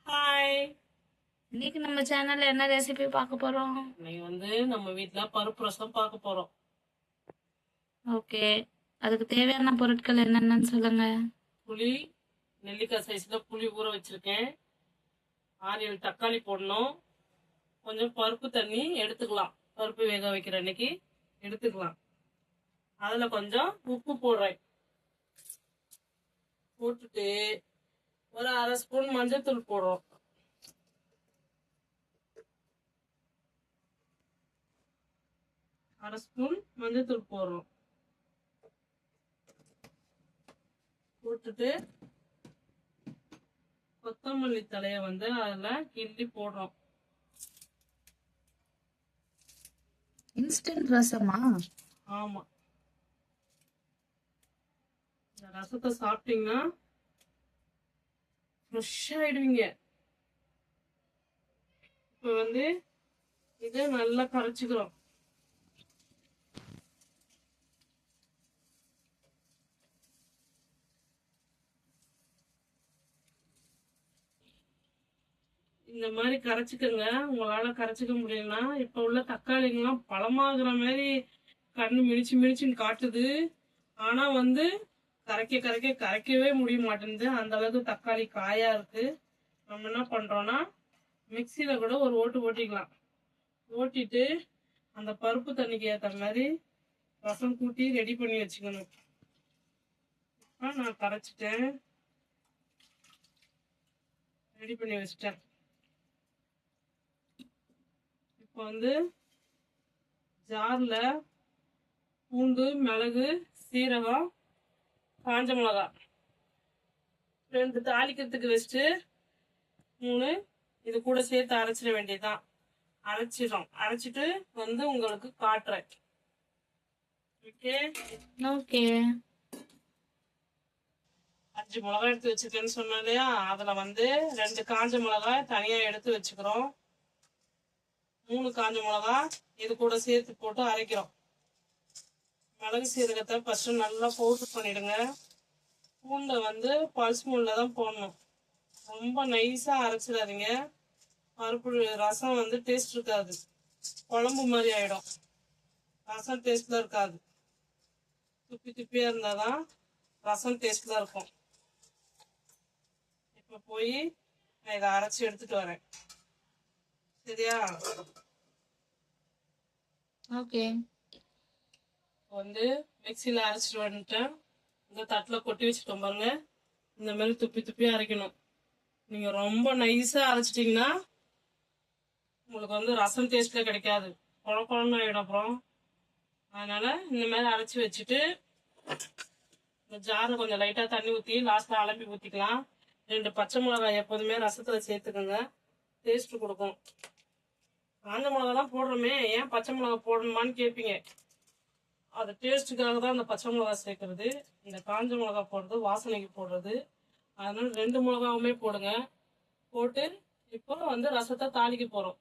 Hi. இன்னைக்கு நம்ம சேனல்ல என்ன ரெசிபி பார்க்க போறோம்? இன்னைக்கு நம்ம வீட்ல பருப்பு ரசம் பார்க்க போறோம். ஓகே, அதுக்கு தேவையான பொருட்கள் என்னென்னு சொல்லுங்க. புளி, நெல்லிக்காய் சைஸ்ல புளி ஊற வச்சிருக்கேன். 6-7 தக்காளி போடணும். கொஞ்சம் பருப்பு தண்ணி எடுத்துக்கலாம். பருப்பு வேக வைக்கிற அன்னைக்கு எடுத்துக்கலாம். அதுல கொஞ்சம் உப்பு போடுறேன். போட்டுட்டு ஒரு 1/2 ஸ்பூன் மஞ்சள் தூள் போடுறோம். அரை ஸ்பூன் மஞ்சள் தூள் போடுறோம். போட்டுட்டு கொத்தமல்லி தலைய அதுல கிள்ளி போடுறோம். இன்ஸ்டன்ட் ரசமா? ஆமா, இந்த ரசத்தை சாப்பிட்டீங்கன்னா ஃப்ரெஷ் ஆயிடுவீங்க. இப்ப இதை நல்லா கரைச்சிக்கிறோம். இந்த மாதிரி கரைச்சிக்கங்க. உங்களால கரைச்சிக்க முடியலன்னா இப்ப உள்ள தக்காளிங்கெல்லாம் பழமாகிற மாதிரி கண்ணு மிடிச்சு மிடிச்சுன்னு காட்டுது. ஆனா கரைக்கவே முடிய மாட்டேங்குது. அந்த அளவுக்கு தக்காளி காயா இருக்கு. நம்ம என்ன பண்றோம்னா மிக்சியில கூட ஒரு ஓட்டு ஓட்டிக்கலாம். ஓட்டிட்டு அந்த பருப்பு தண்ணிக்கு ஏற்ற மாதிரி ரசம் கூட்டி ரெடி பண்ணி வச்சுக்கணும். இப்போ நான் கரைச்சிட்டேன், ரெடி பண்ணி வச்சிட்டேன். இப்போ ஜார்ல பூண்டு, மிளகு, சீரகம், காஞ்ச மிளகா 2 தாளிக்கிறதுக்கு வச்சுட்டு 3 இது கூட சேர்த்து அரைச்சிட வேண்டியதுதான். அரைச்சிட்டு உங்களுக்கு காட்டுறேன். Okay okay. 5 மிளகாய் எடுத்து வச்சிருக்கேன்னு சொன்னேன் இல்லையா, அதுல 2 காஞ்ச மிளகாய் தனியா எடுத்து வச்சுக்கிறோம். 3 காஞ்ச மிளகா இது கூட சேர்த்து போட்டு அரைக்கிறோம். மிளகு சீரகத்தை ஃபர்ஸ்ட் நல்லா பவுடர் பண்ணிடுங்க. பூண்டை பல்ஸ் மூடில் தான் போடணும். ரொம்ப நைஸா அரைச்சிடாதீங்க. பருப்பு ரசம் டேஸ்ட் இருக்காது, குழம்பு மாதிரி ஆயிடும். ரசம் டேஸ்ட்ல இருக்காது. துப்பி துப்பியா இருந்தாதான் ரசம் டேஸ்ட்ல இருக்கும். இப்ப போய் நான் இதை அரைச்சி எடுத்துட்டு வரேன். சரியா? ஓகே. மிக்சியில அரைச்சிட்டு வந்துட்டேன். இந்த தட்டுல கொட்டி வச்சுட்டோம் பாருங்க. இந்த மாதிரி துப்பி துப்பி அரைக்கணும். நீங்க ரொம்ப நைஸா அரைச்சிட்டீங்கன்னா உங்களுக்கு ரசம் டேஸ்ட்ல கிடைக்காது, குழன்னு ஆயிடும் அப்புறம். அதனால இந்த மாதிரி அரைச்சி வச்சுட்டு இந்த ஜாரை கொஞ்சம் லைட்டா தண்ணி ஊற்றி லாஸ்ட்ல அலம்பி ஊற்றிக்கலாம். 2 பச்சை மிளகாய் எப்போதுமே ரசத்துல சேர்த்துக்கோங்க, டேஸ்ட் கொடுக்கும். காஞ்ச மிளகா தான் போடுறோமே, ஏன் பச்சை மிளகா போடணுமான்னு கேட்பீங்க. அது டேஸ்ட்டுக்காக தான் அந்த பச்சை மிளகா சேர்க்கறது. இந்த காஞ்ச மிளகா போடுறது வாசனைக்கு போடுறது. அதனால 2 மிளகாவுமே போடுங்க. போட்டு இப்போ ரசத்தை தாளிக்க போறோம்.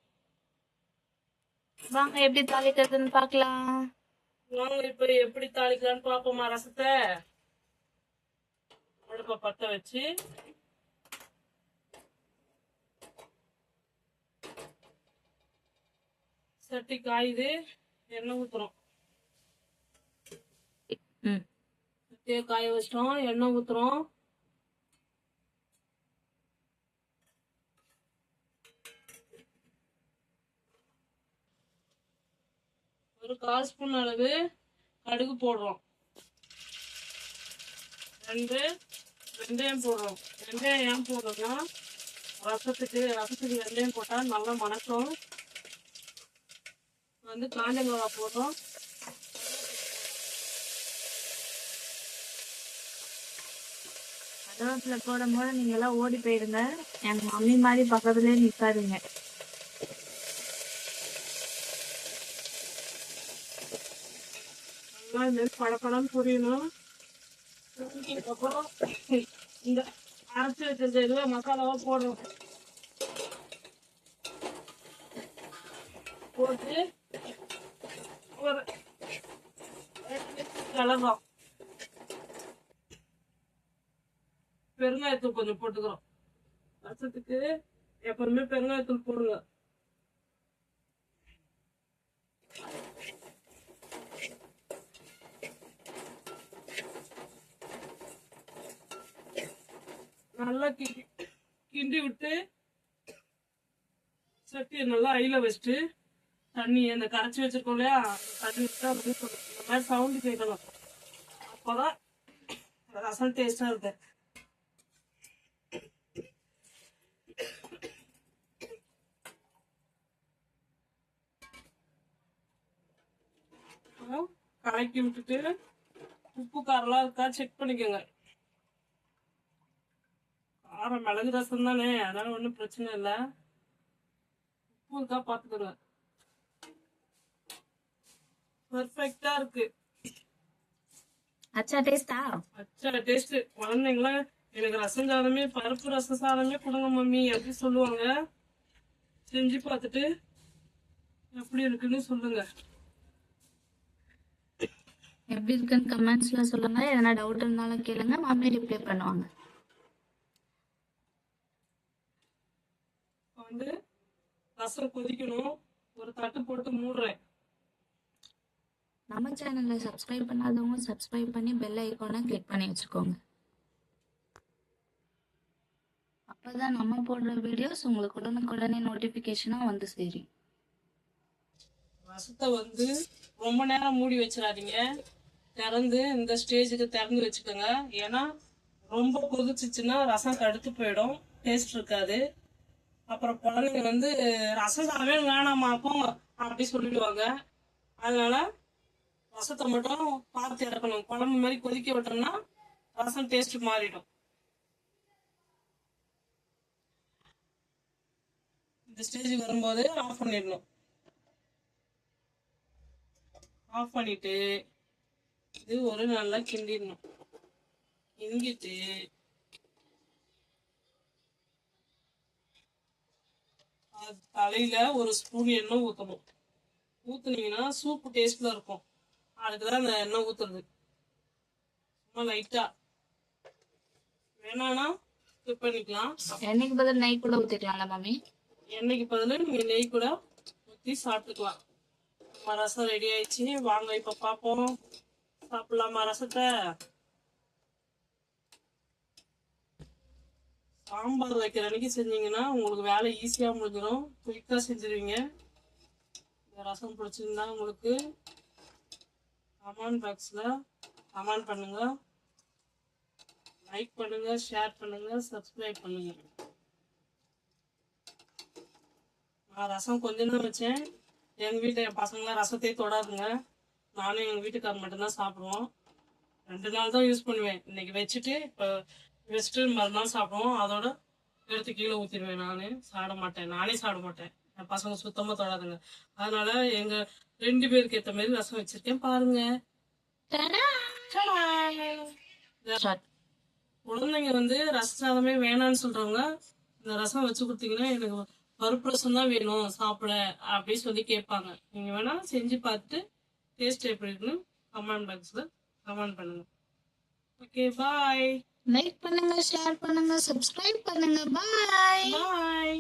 வாங்க எப்படி தாளிக்கிறதுன்னு பார்க்கலாம். வாங்க இப்போ எப்படி தாளிக்கலான்னு பார்ப்போமா. ரசத்தை அடுப்பை பற்ற வச்சு சட்டி காயுது, எண்ணெய் ஊத்துறோம். சட்டியை காய வச்சிட்டோம், எண்ணெய் ஊத்துறோம். ஒரு 1/4 ஸ்பூன் அளவு கடுகு போடுறோம். 2 வெந்தயம் போடுறோம். வெந்தயம் ஏன் போடுறோம்னா ரசத்துக்கு வெந்தயம் போட்டா நல்லா மணக்கும். காஞ்ச மிளகா போடுறோம். கருவேப்பிலை போடும் போது நீங்க எல்லாம் ஓடி போயிடுங்க. எங்க மம்மி மாதிரி பக்கத்துலயே நிக்காதீங்க. நல்லா படப்படம் புரியணும். அப்புறம் இந்த அரைச்சி வச்சிருக்க மசாலாவா போடுறோம். போட்டு ஒரு கலர்றோம். பெருங்காயத்தூள் கொஞ்சம் போட்டுக்கிறோம். ரசத்துக்கு எப்பவுமே பெருங்காயத்தூள் போடுங்க. நல்லா கிண்டி விட்டு சட்டியை நல்லா ஐல வச்சுட்டு தண்ணி அந்த கரைச்சி வச்சிருக்கோம் இல்லையா, தண்ணி விட்டு இந்த மாதிரி சவுண்டு கேட்கணும். அப்போதான் ரசம் டேஸ்டா இருக்கு. கலக்கி விட்டுட்டு உப்பு காரெல்லாம் இருக்கா செக் பண்ணிக்கோங்க. காரம் மிளகு ரசம் தானே, அதனால ஒன்றும் பிரச்சனை இல்லை. உப்பு இருக்கா பார்த்துக்கோங்க. பர்ஃபெக்டா இருக்கு. அச்சா டேஸ்டா? அச்சா டேஸ்ட். குழந்தைங்களாம் எனக்கு ரசம் சாதமே பருப்பு ரசம் சாதமே கொடுங்க மம்மி அப்படி சொல்லுவாங்க. செஞ்சு பார்த்துட்டு எப்படி இருக்குன்னு சொல்லுங்க. எப்படி இருக்குன்னு கமெண்ட்ஸ்ல சொல்லுங்க. எதனா டவுட் இருந்தாலும் கேளுங்க, மம்மி ரிப்ளை பண்ணுவாங்க. வந்து ரசம் கொதிக்கணும். ஒரு தட்டு போட்டு மூடுறேன். நம்ம சேனலை சப்ஸ்கிரைப் பண்ணாதவங்க சப்ஸ்கிரைப் பண்ணி பெல் ஐக்கானை கிளிக் பண்ணி வச்சுக்கோங்க. அப்பதான் நம்ம போடுற வீடியோஸ் உங்களுக்கு உடனுக்குடனே நோட்டிபிகேஷனா வந்து சேரும். ரசத்தை வந்து ரொம்ப நேரம் மூடி வச்சிடாதீங்க. திறந்து இந்த ஸ்டேஜுக்கு திறந்து வச்சுக்கோங்க. ஏன்னா ரொம்ப கொதிச்சிச்சுன்னா ரசம் கடுத்து போயிடும், டேஸ்ட் இருக்காது. அப்புறம் குழந்தைங்க வந்து ரசம் சாதமே வேணாமா போங்க அப்படி சொல்லிடுவாங்க. அதனால ரசத்தை மட்டும் பார்த்து இறக்கணும். குழம்பு மாதிரி கொதிக்க விட்டோம்னா ரசம் டேஸ்ட் மாறிடும். இந்த ஸ்டேஜுக்கு வரும்போது ஆஃப் பண்ணிடணும். ஆஃப் பண்ணிட்டு இது ஒரு நல்லா கிண்டிடணும். கிண்டிட்டு தலையில ஒரு ஸ்பூன் எண்ணெய் ஊற்றணும். ஊத்துனீங்கன்னா சூப்பு டேஸ்ட்ல இருக்கும். அதுக்குதான் அந்த எண்ணெய் ஊத்துறது. சும்மா லைட்டா வேணானா ஸ்கிப் பண்ணிக்கலாம். எண்ணெய்க்கு பதில் நெய் கூட ஊற்றிக்கலாம்ல மம்மி? எண்ணெய்க்கு பதில் நீங்க நெய் கூட ஊற்றி சாப்பிட்டுக்கலாம். நம்ம ரசம் ரெடி ஆயிடுச்சு. வாங்க இப்ப பார்ப்போம். சாப்பிடலாமா ரசத்தை? சாம்பார் வைக்கிற அன்னைக்கு செஞ்சீங்கன்னா உங்களுக்கு வேலை ஈஸியா முடிஞ்சிடும். குயிக்கா செஞ்சிருவீங்க. இந்த ரசம் பிடிச்சிருந்தா உங்களுக்கு கமெண்ட் பாக்ஸ்ல கமெண்ட் பண்ணுங்க, லைக் பண்ணுங்க, ஷேர் பண்ணுங்க, சப்ஸ்கிரைப் பண்ணுங்க. நான் ரசம் கொஞ்சம் தான் வச்சேன். எங்க வீட்டில் என் பசங்களாம் ரசத்தையே தொடாதுங்க. நானும் எங்க வீட்டுக்காரர் மட்டும்தான் சாப்பிடுவோம். 2 நாள் தான் யூஸ் பண்ணுவேன். இன்னைக்கு வச்சுட்டு இப்போ வச்சுட்டு மறுநாள் சாப்பிடுவோம். அதோட எடுத்து கீழே ஊற்றிடுவேன். சாப்பிட மாட்டேன். நானே சாப்பிட மாட்டேன். என் பசங்க சுத்தமாக தொடாதுங்க. அதனால எங்க 2 பேருக்கு ஏற்ற மாதிரி ரசம் வச்சிருக்கேன் பாருங்க. குழந்தைங்க வந்து ரச சாதமே வேணான்னு சொல்றவங்க இந்த ரசம் வச்சு கொடுத்தீங்கன்னா எனக்கு பருப்பு ரசம் தான் வேணும் சாப்பிட அப்படி சொல்லி கேட்பாங்க. நீங்க வேணா செஞ்சு பார்த்துட்டு டேஸ்ட் எப்படி இருக்குன்னு கமெண்ட் பாக்ஸ்ல கமெண்ட் பண்ணுங்க. Okay bye. லைக் பண்ணுங்க, ஷேர் பண்ணுங்க, சப்ஸ்கிரைப் பண்ணுங்க. பாய் பாய்.